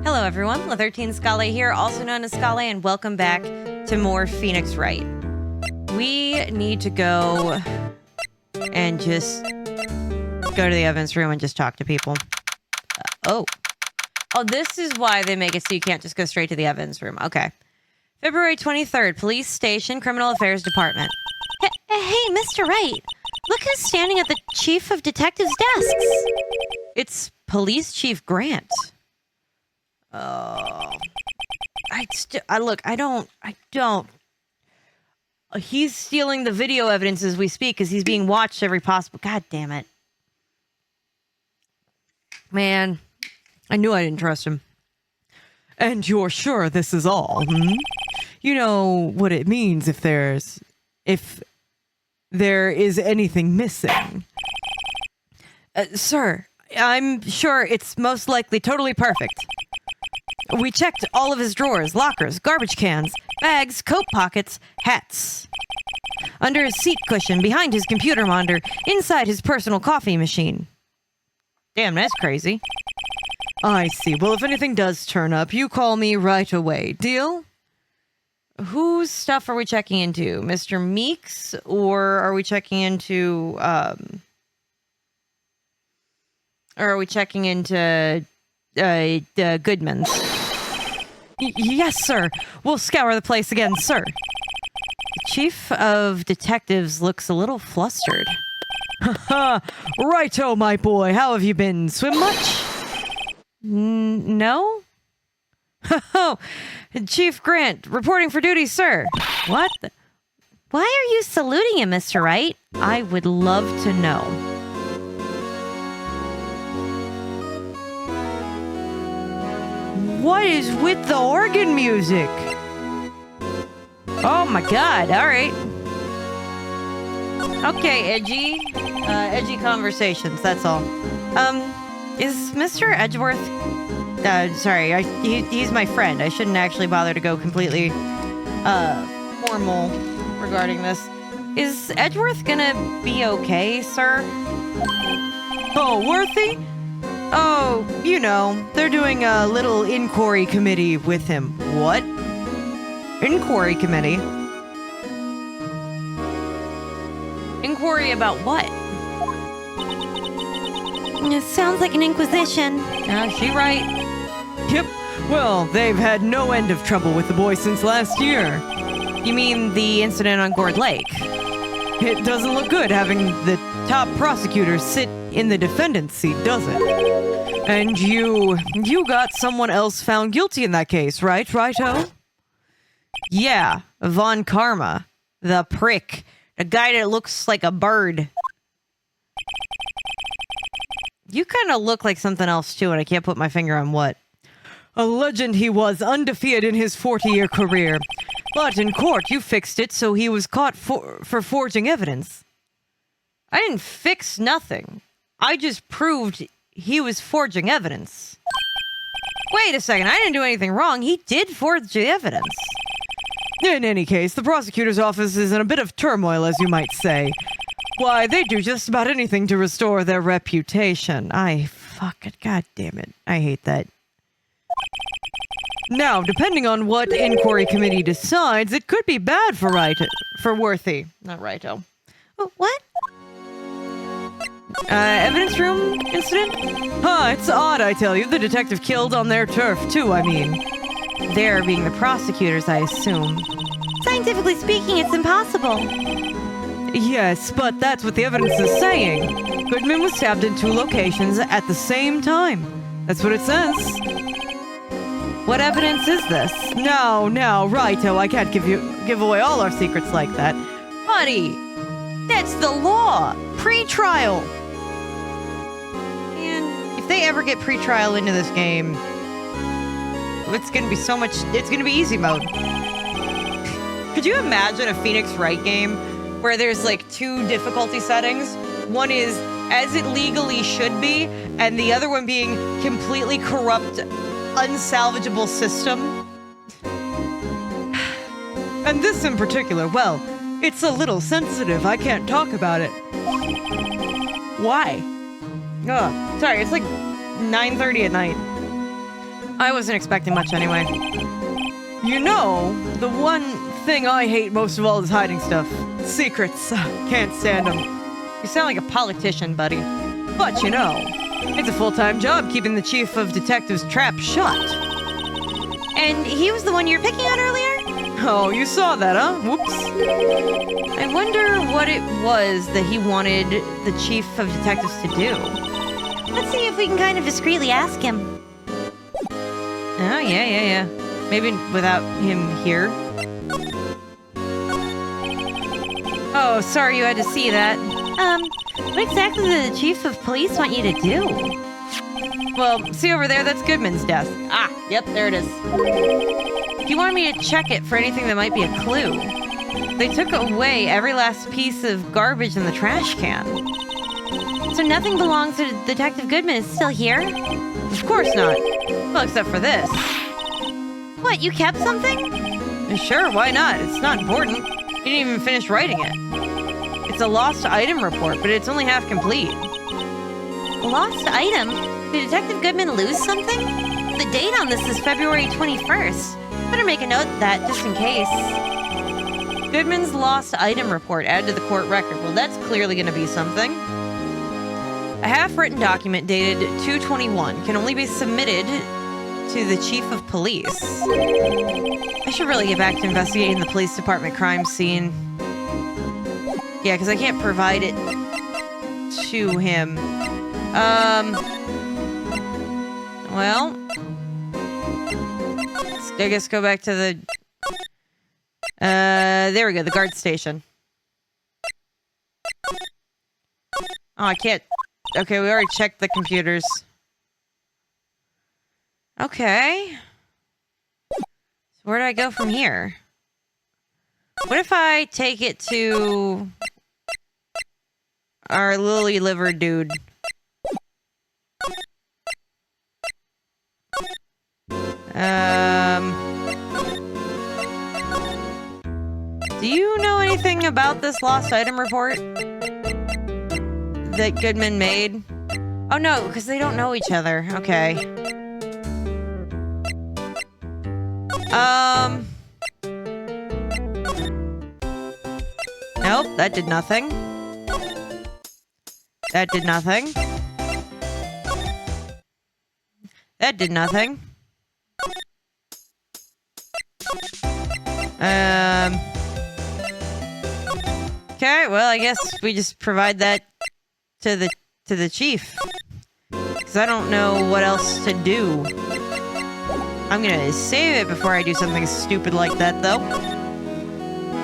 Hello everyone, La13 Scale here, also known as Scale, and welcome back to more Phoenix Wright. We need to go and just go to the evidence room and just talk to people. Oh, this is why they make it so you can't just go straight to the evidence room. Okay. February 23rd, Police Station, Criminal Affairs Department. Hey, Mr. Wright. Look who's standing at the Chief of Detectives' desks. It's Police Chief Grant. I don't. He's stealing the video evidence as we speak because he's being watched every possible. God damn it. Man, I knew I didn't trust him. And you're sure this is all, hmm? You know what it means if there is anything missing. Sir, I'm sure it's most likely totally perfect. We checked all of his drawers, lockers, garbage cans, bags, coat pockets, hats. Under his seat cushion, behind his computer monitor, inside his personal coffee machine. Damn, that's crazy. I see. Well, if anything does turn up, you call me right away. Deal? Whose stuff are we checking into? Mr. Meeks? Or are we checking into, Goodman's? Yes, sir. We'll scour the place again, sir. The Chief of Detectives looks a little flustered. Ha! Righto, my boy. How have you been? Swim much? No? Oh, Chief Grant, reporting for duty, sir. What? Why are you saluting him, Mr. Wright? I would love to know. What is with the organ music? Oh my god, alright. Okay, edgy conversations, that's all. Is Mr. Edgeworth... sorry, he's my friend. I shouldn't actually bother to go completely, formal regarding this. Is Edgeworth gonna be okay, sir? Oh, Worthy? Oh, you know, they're doing a little inquiry committee with him. What? Inquiry committee? Inquiry about what? It sounds like an inquisition. She right. Yep. Well, they've had no end of trouble with the boy since last year. You mean the incident on Gourd Lake? It doesn't look good having the top prosecutor sit in the defendant's seat, does it? And you got someone else found guilty in that case, right, Righto? Yeah, Von Karma. The prick. The guy that looks like a bird. You kind of look like something else, too, and I can't put my finger on what. A legend he was, undefeated in his 40-year career. But in court, you fixed it so he was caught for forging evidence. I didn't fix nothing. I just proved he was forging evidence. Wait a second, I didn't do anything wrong. He did forge the evidence. In any case, the prosecutor's office is in a bit of turmoil, as you might say. Why, they do just about anything to restore their reputation. God damn it. I hate that. Now, depending on what inquiry committee decides, it could be bad for Worthy. Not Righto. What? Evidence room incident? It's odd, I tell you. The detective killed on their turf, too, I mean. There being the prosecutors, I assume. Scientifically speaking, it's impossible. Yes, but that's what the evidence is saying. Goodman was stabbed in 2 locations at the same time. That's what it says. What evidence is this? No, Righto, I can't give away all our secrets like that. Buddy, that's the law. Pre-trial. And if they ever get pre-trial into this game, it's gonna be it's gonna be easy mode. Could you imagine a Phoenix Wright game where there's like 2 difficulty settings? One is as it legally should be, and the other one being completely corrupt, unsalvageable system. And this in particular, well, it's a little sensitive. I can't talk about it. Why? Sorry, it's like 9:30 at night. I wasn't expecting much anyway. You know, the one thing I hate most of all is hiding stuff. Secrets. Can't stand them. You sound like a politician, buddy. But you know, it's a full-time job keeping the chief of detectives' trap shut. And he was the one you were picking on earlier? Oh, you saw that, huh? Whoops. I wonder what it was that he wanted the chief of detectives to do. Let's see if we can kind of discreetly ask him. Oh, yeah. Maybe without him here. Oh, sorry you had to see that. What exactly did the chief of police want you to do? Well, see over there, that's Goodman's desk. Ah, yep, there it is. He wanted me to check it for anything that might be a clue. They took away every last piece of garbage in the trash can. So nothing belongs to Detective Goodman is still here? Of course not. Well, except for this. What, you kept something? Sure, why not? It's not important. He didn't even finish writing it. It's a lost item report, but it's only half complete. A lost item? Did Detective Goodman lose something? The date on this is February 21st. Better make a note of that, just in case. Goodman's lost item report added to the court record. Well, that's clearly going to be something. A half-written document dated 2/21 can only be submitted to the chief of police. I should really get back to investigating the police department crime scene. Yeah, because I can't provide it to him. Well, let's, I guess go back to the, there we go, the guard station. Oh, I can't, okay, we already checked the computers. Okay. So where do I go from here? What if I take it to our lily liver dude? Do you know anything about this lost item report that Goodman made? Oh no, because they don't know each other. Okay. Nope, that did nothing. That did nothing. That did nothing. Okay, well, I guess we just provide that to the chief. Because I don't know what else to do. I'm gonna save it before I do something stupid like that, though.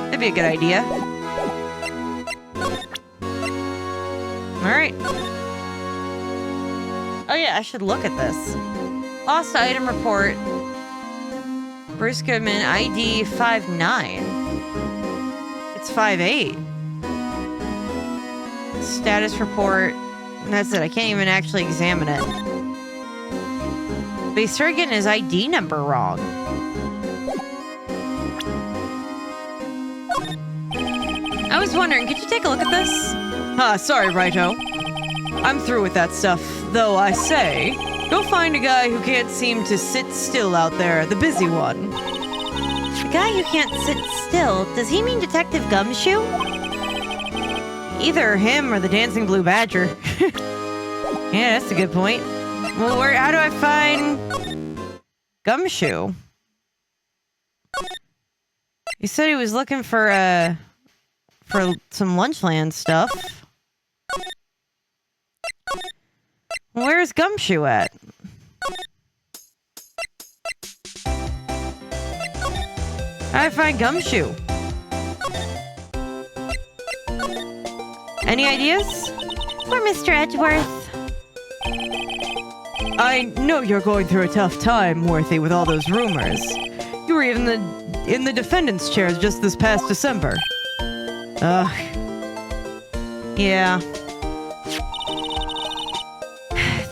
That'd be a good idea. Alright. Oh yeah, I should look at this. Lost item report. Bruce Goodman, ID 59. It's 58. Status report. That's it, I can't even actually examine it. But he started getting his ID number wrong. I was wondering, could you take a look at this? Sorry, Righto. I'm through with that stuff. Though I say, go find a guy who can't seem to sit still out there, the busy one. The guy who can't sit still, does he mean Detective Gumshoe? Either him or the Dancing Blue Badger. Yeah, that's a good point. Well, how do I find Gumshoe? He said he was looking for some Lunchland stuff. Where's Gumshoe at? How do I find Gumshoe? Any ideas? Poor Mr. Edgeworth. I know you're going through a tough time, Worthy, with all those rumors. You were even in the defendant's chairs just this past December. Ugh. Yeah.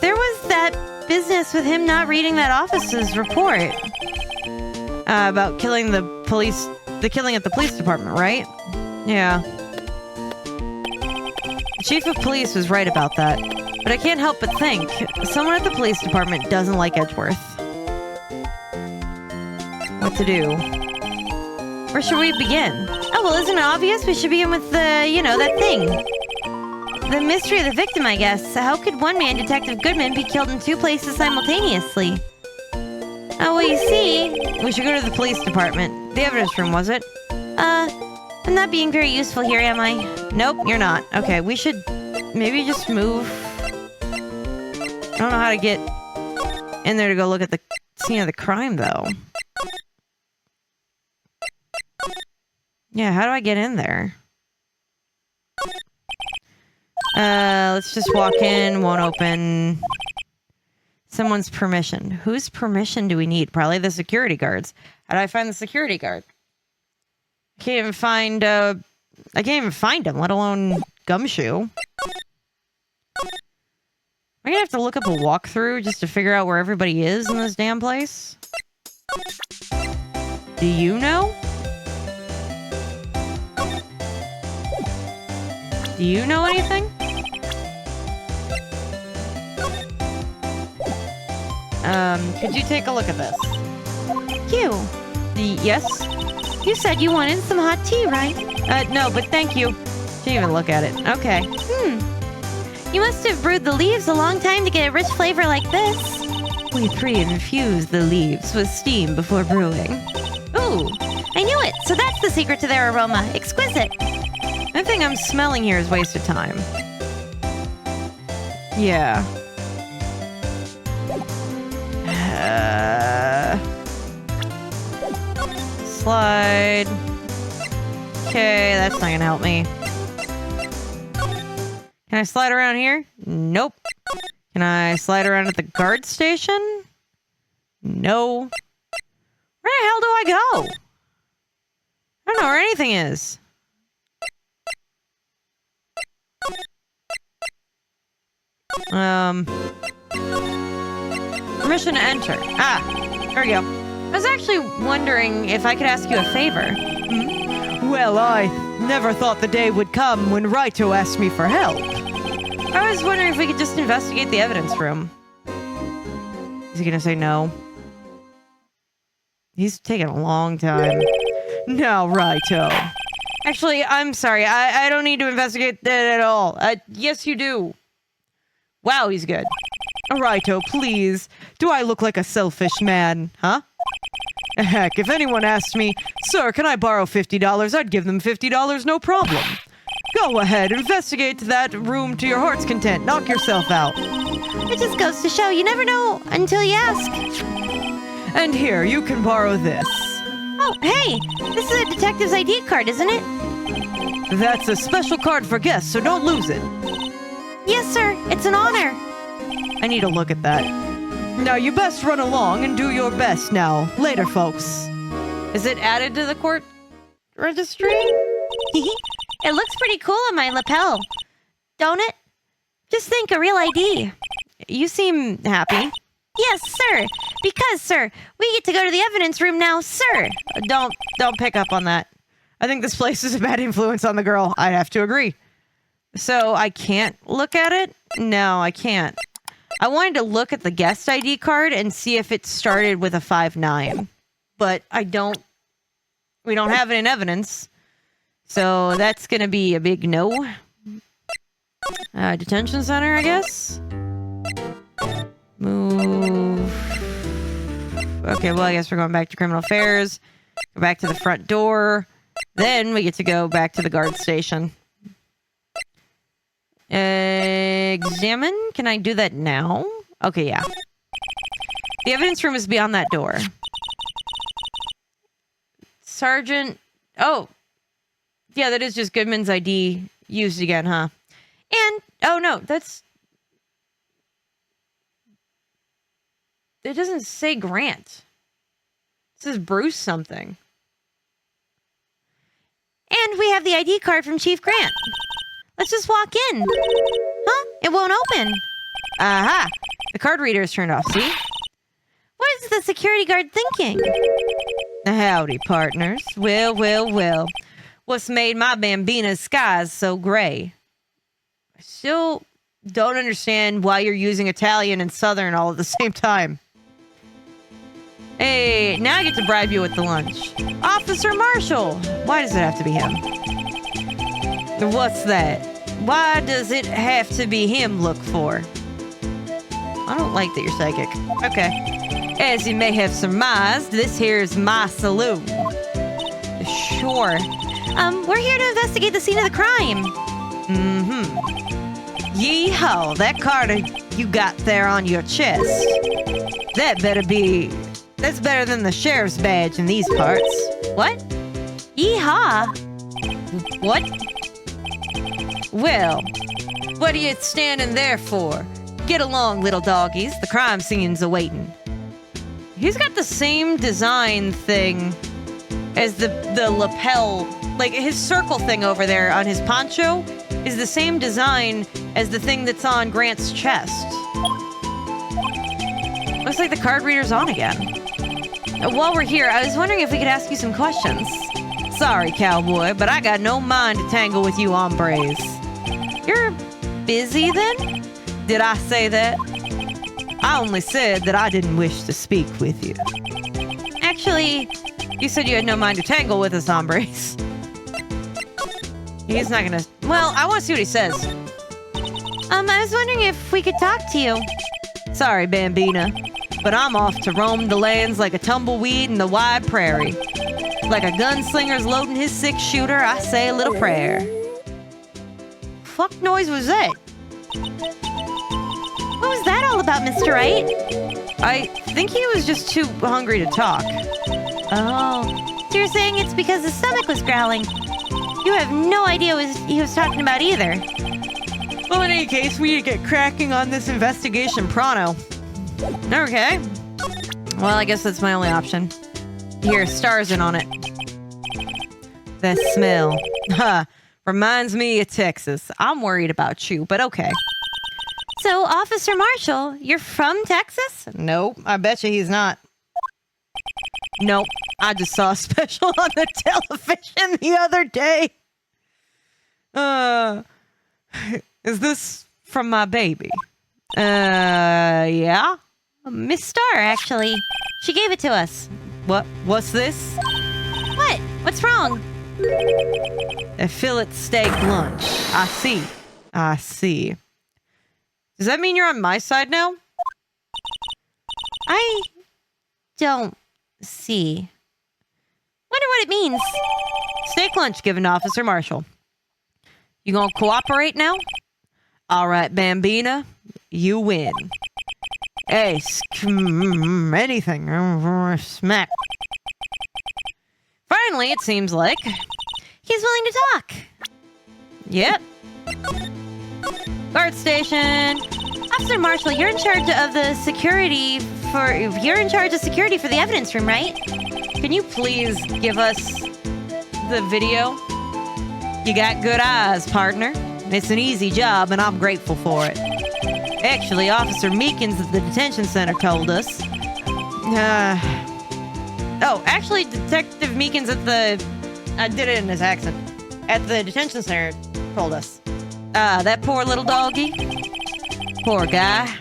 There was that business with him not reading that office's report. About killing the killing at the police department, right? Yeah. The chief of police was right about that. But I can't help but think, someone at the police department doesn't like Edgeworth. what to do. Where should we begin? Oh, well, isn't it obvious? We should begin with the, that thing. The mystery of the victim, I guess. How could one man, Detective Goodman, be killed in two places simultaneously? Oh, well, you see... We should go to the police department. The evidence room, was it? I'm not being very useful here, am I? Nope, you're not. Okay, we should maybe just move. I don't know how to get in there to go look at the scene of the crime, though. Yeah, how do I get in there? Let's just walk in, won't open. Someone's permission. Whose permission do we need? Probably the security guards. How do I find the security guard? I can't even find him, let alone Gumshoe. Am I gonna have to look up a walkthrough just to figure out where everybody is in this damn place? Do you know? Do you know anything? Could you take a look at this? You. Yes? You said you wanted some hot tea, right? No, but thank you. Didn't even look at it. Okay. You must have brewed the leaves a long time to get a rich flavor like this. We pre-infuse the leaves with steam before brewing. Ooh, I knew it. So that's the secret to their aroma. Exquisite. Anything I'm smelling here is wasted time. Yeah. Slide. Okay, that's not gonna help me. Can I slide around here? Nope. Can I slide around at the guard station? No. Where the hell do I go? I don't know where anything is. Permission to enter. Ah, there we go. I was actually wondering if I could ask you a favor. Well, I never thought the day would come when Raito asked me for help. I was wondering if we could just investigate the evidence room. Is he gonna say no? He's taking a long time. Now, Raito. Actually, I'm sorry. I don't need to investigate that at all. Yes, you do. Wow, he's good. Raito, please. Do I look like a selfish man, huh? Heck, if anyone asked me, "Sir, can I borrow $50?" I'd give them $50, no problem. Go ahead, investigate that room to your heart's content. Knock yourself out. It just goes to show you never know until you ask. And here, you can borrow this. Oh, hey! This is a detective's ID card, isn't it? That's a special card for guests, so don't lose it. Yes, sir. It's an honor. I need to look at that. Now, you best run along and do your best now. Later, folks. Is it added to the court registry? It looks pretty cool on my lapel. Don't it? Just think, a real ID. You seem happy. Yes, sir. Because, sir, we get to go to the evidence room now, sir. Don't pick up on that. I think this place is a bad influence on the girl. I have to agree. So I can't look at it? No, I can't. I wanted to look at the guest ID card and see if it started with a 5-9. But we don't have it in evidence. So that's going to be a big no. Detention center, I guess? Move. Okay, well, I guess we're going back to criminal affairs. Go back to the front door. Then we get to go back to the guard station. Examine? Can I do that now? Okay, yeah. The evidence room is beyond that door. Sergeant... Oh. Yeah, that is just Goodman's ID used again, huh? And... Oh, no, that's... It doesn't say Grant. It says Bruce something. And we have the ID card from Chief Grant. Let's just walk in. Huh? It won't open. Aha! The card reader is turned off, see? What is the security guard thinking? Howdy, partners. Well. What's made my Bambina's skies so gray? I still don't understand why you're using Italian and Southern all at the same time. Hey, now I get to bribe you with the lunch. Officer Marshall! Why does it have to be him? What's that? Why does it have to be him look for? I don't like that you're psychic. Okay. As you may have surmised, this here's my saloon. Sure. We're here to investigate the scene of the crime. Yeehaw, that card you got there on your chest. That's better than the sheriff's badge in these parts. What? Yeehaw. What? Well, what are you standing there for? Get along, little doggies. The crime scene's awaiting. He's got the same design thing as the lapel, like his circle thing over there on his poncho is the same design as the thing that's on Grant's chest. Looks like the card reader's on again. While we're here, I was wondering if we could ask you some questions. Sorry, cowboy, but I got no mind to tangle with you hombres. You're busy then? Did I say that? I only said that I didn't wish to speak with you. Actually, You said you had no mind to tangle with us hombres. He's not gonna... Well, I want to see what he says. I was wondering if we could talk to you. Sorry, Bambina, but I'm off to roam the lands like a tumbleweed in the wide prairie. Like a gunslinger's loading his six-shooter, I say a little prayer. Fuck noise was that? What was that all about, Mr. Wright? I think he was just too hungry to talk. Oh, so you're saying it's because his stomach was growling. You have no idea what he was talking about either. Well, in any case, we need to get cracking on this investigation pronto. Okay. Well, I guess that's my only option. Here, stars in on it. That smell. Huh. Reminds me of Texas. I'm worried about you, but okay. So, Officer Marshall, you're from Texas? Nope, I bet you he's not. Nope, I just saw a special on the television the other day. Is this from my baby? Yeah? Miss Starr, actually. She gave it to us. What's this? What? What's wrong? A fillet steak lunch. I see. Does that mean you're on my side now? I don't see. Wonder what it means. Steak lunch given to Officer Marshall. You gonna cooperate now? All right, Bambina, you win. Ace, anything. Smack. Finally, it seems like. He's willing to talk. Yep. Guard station. Officer Marshall, you're in charge of the security for the evidence room, right? Can you please give us the video? You got good eyes, partner. It's an easy job, and I'm grateful for it. Actually, Officer Meekins at the detention center told us. Actually, Detective Meekins at the... I did it in his accent. At the detention center told us. That poor little doggy. Poor guy.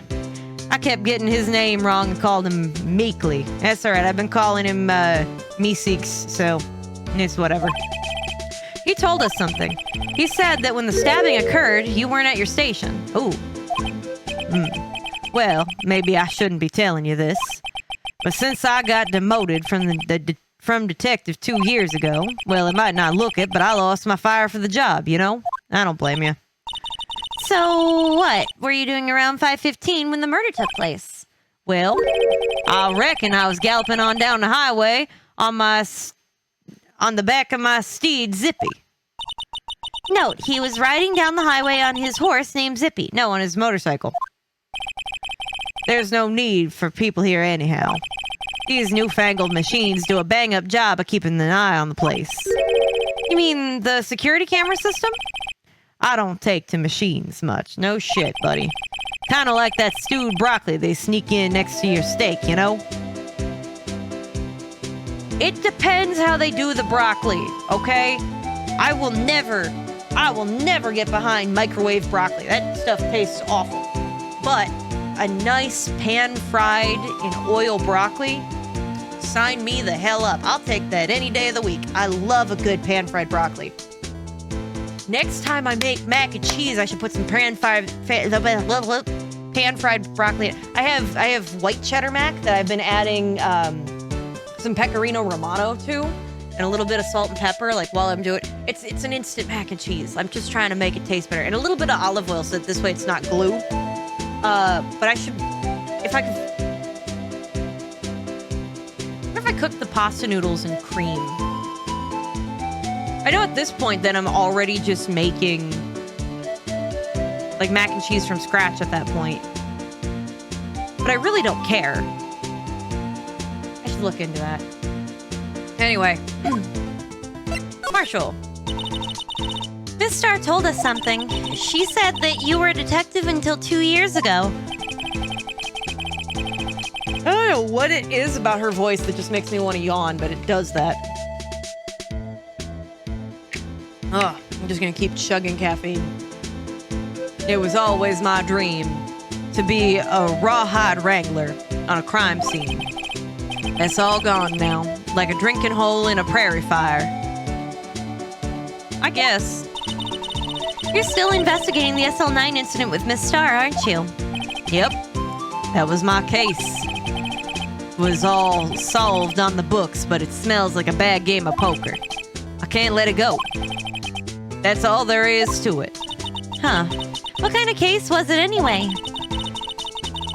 I kept getting his name wrong and called him Meekly. That's alright, I've been calling him, Meeseeks, so it's whatever. He told us something. He said that when the stabbing occurred, you weren't at your station. Ooh. Well, maybe I shouldn't be telling you this, but since I got demoted from detective 2 years ago, well, it might not look it, but I lost my fire for the job, you know? I don't blame you. So what were you doing around 5:15 when the murder took place? Well, I reckon I was galloping on down the highway on the back of my steed, Zippy. Note, he was riding down the highway on his horse named Zippy. No, on his motorcycle. There's no need for people here anyhow. These newfangled machines do a bang-up job of keeping an eye on the place. You mean the security camera system? I don't take to machines much. No shit, buddy. Kind of like that stewed broccoli they sneak in next to your steak, you know? It depends how they do the broccoli, okay? I will never get behind microwave broccoli. That stuff tastes awful. But a nice pan-fried in oil broccoli, Sign me the hell up. I'll take that any day of the week. I love a good pan-fried broccoli. Next time I make mac and cheese, I should put some pan-fried broccoli. I have white cheddar mac that I've been adding some pecorino romano to, and a little bit of salt and pepper, like while I'm doing it. It's an instant mac and cheese. I'm just trying to make it taste better, and a little bit of olive oil so that this way it's not glue. But I should, if I could. What if I cook the pasta noodles in cream? I know at this point that I'm already just making like mac and cheese from scratch at that point. But I really don't care. I should look into that. Anyway. Marshall. Miss Star told us something. She said that you were a detective until 2 years ago. I don't know what it is about her voice that just makes me want to yawn, but it does that. Ugh, I'm just gonna keep chugging caffeine. It was always my dream to be a rawhide wrangler on a crime scene. That's all gone now, like a drinking hole in a prairie fire. I guess. You're still investigating the SL9 incident with Miss Star, aren't you? Yep, that was my case. It was all solved on the books, but it smells like a bad game of poker. I can't let it go. That's all there is to it. Huh. What kind of case was it anyway?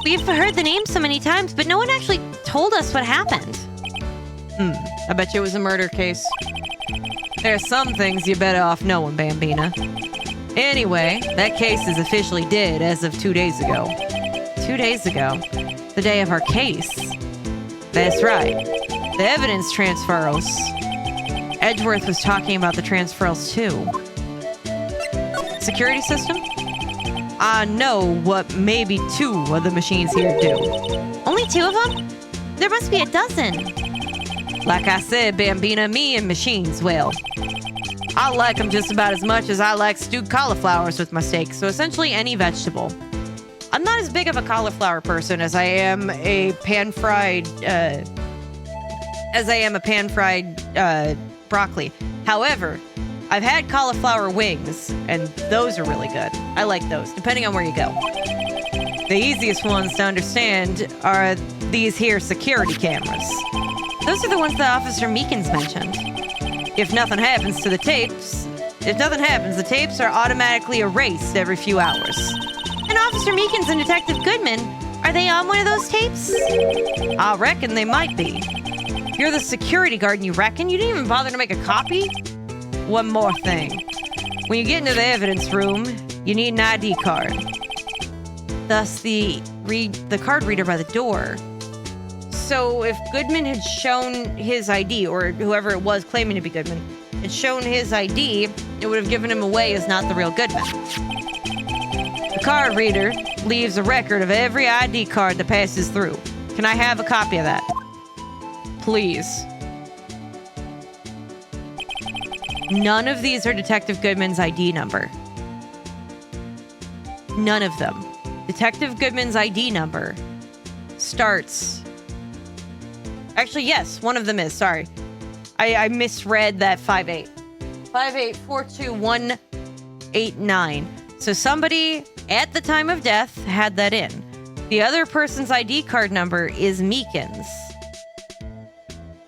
We've heard the name so many times, but no one actually told us what happened. I bet you it was a murder case. There's some things you're better off knowing, Bambina. Anyway, that case is officially dead as of 2 days ago. 2 days ago? The day of our case? That's right. The evidence transferals. Edgeworth was talking about the transferals too. Security system? I know what maybe 2 of the machines here do. Only 2 of them? There must be a dozen. Like I said, Bambina, me and machines, well, I like them just about as much as I like stewed cauliflowers with my steak, so essentially any vegetable. I'm not as big of a cauliflower person as I am a pan-fried broccoli. However, I've had cauliflower wings, and those are really good. I like those, depending on where you go. The easiest ones to understand are these here security cameras. Those are the ones that Officer Meekins mentioned. If nothing happens to the tapes, the tapes are automatically erased every few hours. And Officer Meekins and Detective Goodman, are they on one of those tapes? I reckon they might be. You're the security guard and you reckon? You didn't even bother to make a copy? One more thing. When you get into the evidence room, you need an ID card. Thus the card reader by the door. So if Goodman had shown his ID, or whoever it was claiming to be Goodman, had shown his ID, it would have given him away as not the real Goodman. The card reader leaves a record of every ID card that passes through. Can I have a copy of that? Please. None of these are Detective Goodman's ID number. None of them. Detective Goodman's ID number starts... Actually, yes, one of them is. Sorry. I misread that 58. 5842189. So somebody at the time of death had that in. The other person's ID card number is Meekins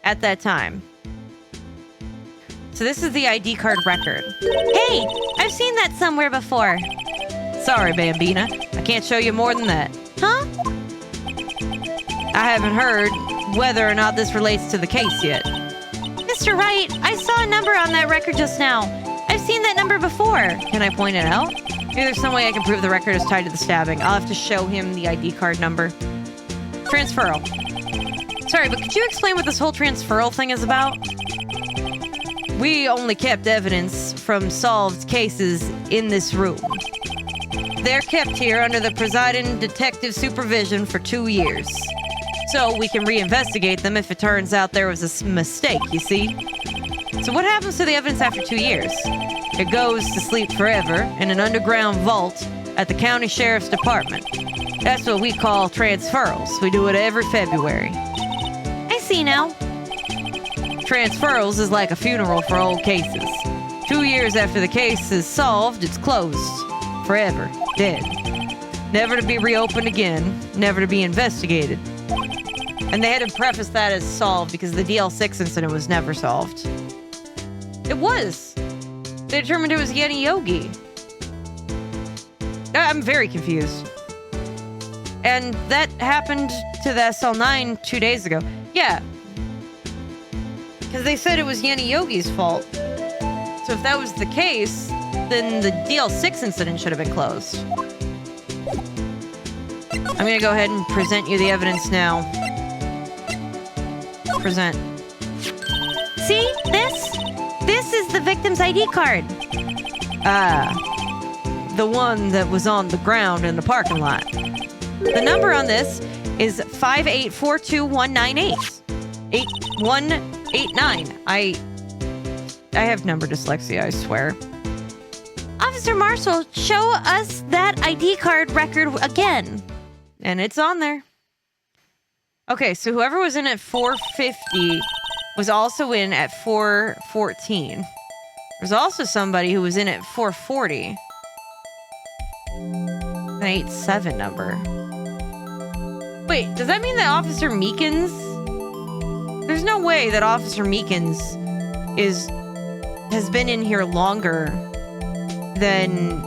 at that time. So this is the ID card record. Hey, I've seen that somewhere before. Sorry, Bambina. I can't show you more than that. Huh? I haven't heard whether or not this relates to the case yet. Mr. Wright, I saw a number on that record just now. I've seen that number before. Can I point it out? Maybe there's some way I can prove the record is tied to the stabbing. I'll have to show him the ID card number. Transferal. Sorry, but could you explain what this whole transferal thing is about? We only kept evidence from solved cases in this room. They're kept here under the presiding detective supervision for 2 years. So we can reinvestigate them if it turns out there was a mistake, you see? So what happens to the evidence after 2 years? It goes to sleep forever in an underground vault at the county sheriff's department. That's what we call transferals. We do it every February. I see now. Transferals is like a funeral for old cases. 2 years after the case is solved, it's closed. Forever. Dead. Never to be reopened again. Never to be investigated. And they had to preface that as solved because the DL6 incident was never solved. It was. They determined it was Yeti Yogi. I'm very confused. And that happened to the SL9 2 days ago. Yeah. Because they said it was Yeti Yogi's fault. So if that was the case, then the DL6 incident should have been closed. I'm going to go ahead and present you the evidence now. Present. See? This is the victim's ID card. Ah. The one that was on the ground in the parking lot. The number on this is 5842198. 8189. I have number dyslexia, I swear. Officer Marshall, show us that ID card record again. And it's on there. Okay, so whoever was in at 450 was also in at 414. There's also somebody who was in at 440. An 87 number. Wait, does that mean that Officer Meekins? There's no way that Officer Meekins has been in here longer than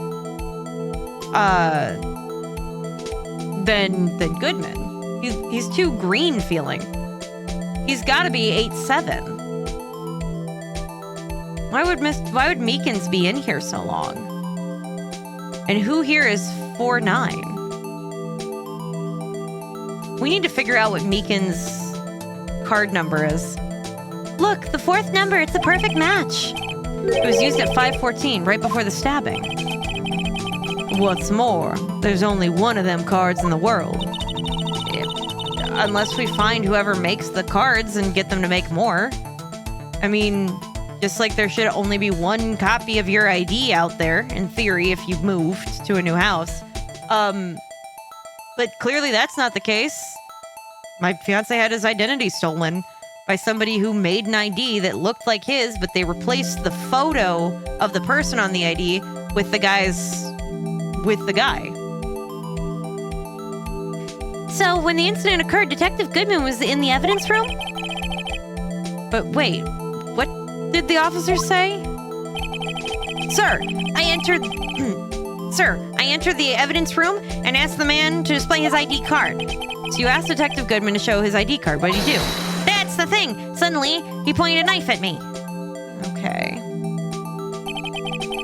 Goodman. He's too green feeling. He's got to be 87. Why would Meekins be in here so long? And who here is 49? We need to figure out what Meekins' card number is. Look, the fourth number, it's a perfect match. It was used at 514, right before the stabbing. What's more, there's only one of them cards in the world. Unless we find whoever makes the cards and get them to make more. I mean, just like there should only be one copy of your ID out there, in theory, if you've moved to a new house. But clearly that's not the case. My fiance had his identity stolen by somebody who made an ID that looked like his, but they replaced the photo of the person on the ID with the guy. So, when the incident occurred, Detective Goodman was in the evidence room? But wait, what did the officer say? Sir, I entered the evidence room and asked the man to display his ID card. So you asked Detective Goodman to show his ID card. What did he do? That's the thing. Suddenly, he pointed a knife at me. Okay.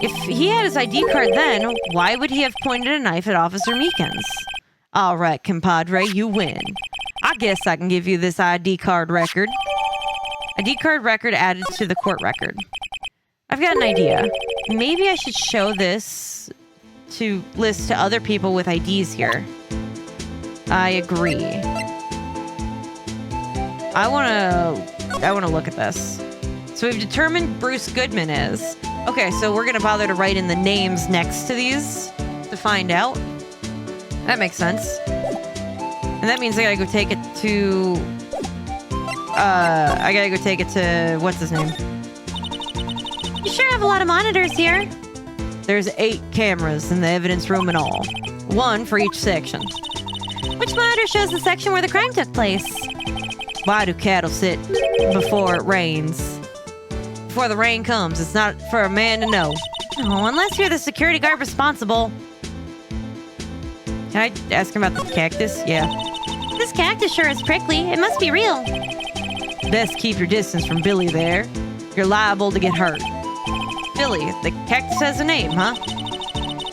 If he had his ID card then, why would he have pointed a knife at Officer Meekins? All right, compadre, you win. I guess I can give you this ID card record. ID card record added to the court record. I've got an idea. Maybe I should show this to list to other people with IDs here. I agree. I want to look at this. So we've determined Bruce Goodman is. Okay, so we're going to bother to write in the names next to these to find out. That makes sense. And that means I gotta go take it to... what's his name? You sure have a lot of monitors here. There's 8 cameras in the evidence room in all. 1 for each section. Which monitor shows the section where the crime took place? Why do cattle sit before it rains? Before the rain comes, it's not for a man to know. Oh, unless you're the security guard responsible. Can I ask him about the cactus? Yeah. This cactus sure is prickly. It must be real. Best keep your distance from Billy there. You're liable to get hurt. Billy, the cactus has a name, huh?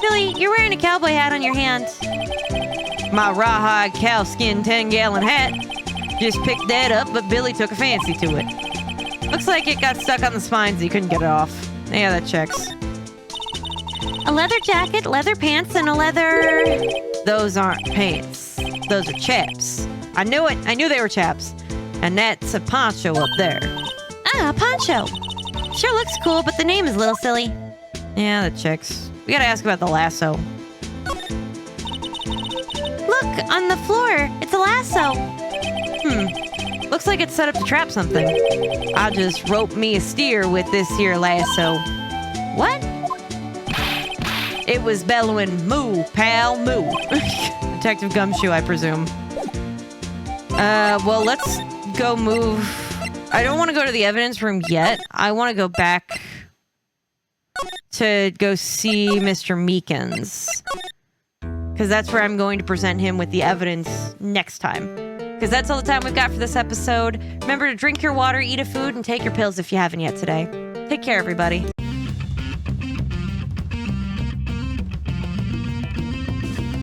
Billy, you're wearing a cowboy hat on your hand. My rawhide cowskin 10-gallon hat. Just picked that up, but Billy took a fancy to it. Looks like it got stuck on the spines and he couldn't get it off. Yeah, that checks. A leather jacket, leather pants, and a leather... Those aren't pants. Those are chaps. I knew it. I knew they were chaps. And that's a poncho up there. Ah, a poncho. Sure looks cool, but the name is a little silly. Yeah, that checks. We gotta ask about the lasso. Look, on the floor. It's a lasso. Looks like it's set up to trap something. I'll just rope me a steer with this here lasso. What? It was bellowing, moo, pal, moo. Detective Gumshoe, I presume. Well, let's go move. I don't want to go to the evidence room yet. I want to go back to go see Mr. Meekins. Because that's where I'm going to present him with the evidence next time. Because that's all the time we've got for this episode. Remember to drink your water, eat a food, and take your pills if you haven't yet today. Take care, everybody.